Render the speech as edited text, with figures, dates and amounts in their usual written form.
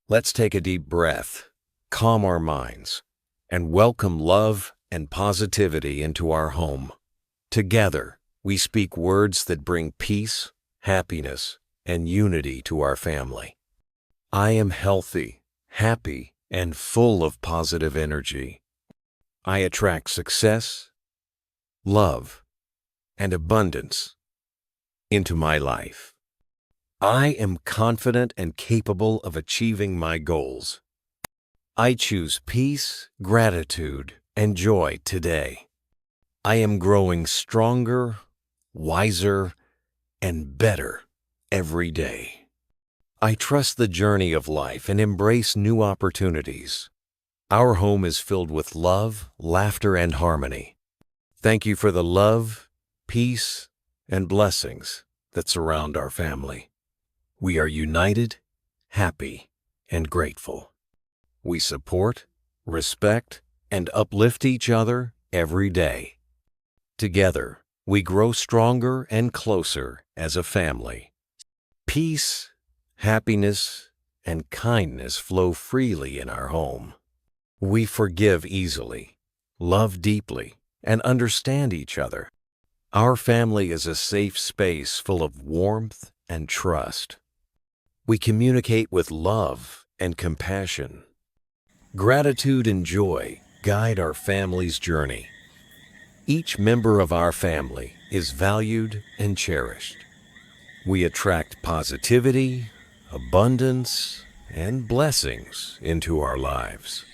Let's take a deep breath, calm our minds, and welcome love and positivity into our home. Together, we speak words that bring peace, happiness, and unity to our family. I am healthy, happy, and full of positive energy. I attract success, love, and abundance into my life. I am confident and capable of achieving my goals. I choose peace, gratitude, and joy today. I am growing stronger, wiser, and better every day. I trust the journey of life and embrace new opportunities. Our home is filled with love, laughter, and harmony. Thank you for the love, peace, and blessings that surround our family. We are united, happy, and grateful. We support, respect, and uplift each other every day. Together, we grow stronger and closer as a family. Peace, happiness, and kindness flow freely in our home. We forgive easily, love deeply, and understand each other. Our family is a safe space full of warmth and trust. We communicate with love and compassion. Gratitude and joy guide our family's journey. Each member of our family is valued and cherished. We attract positivity, abundance, and blessings into our lives.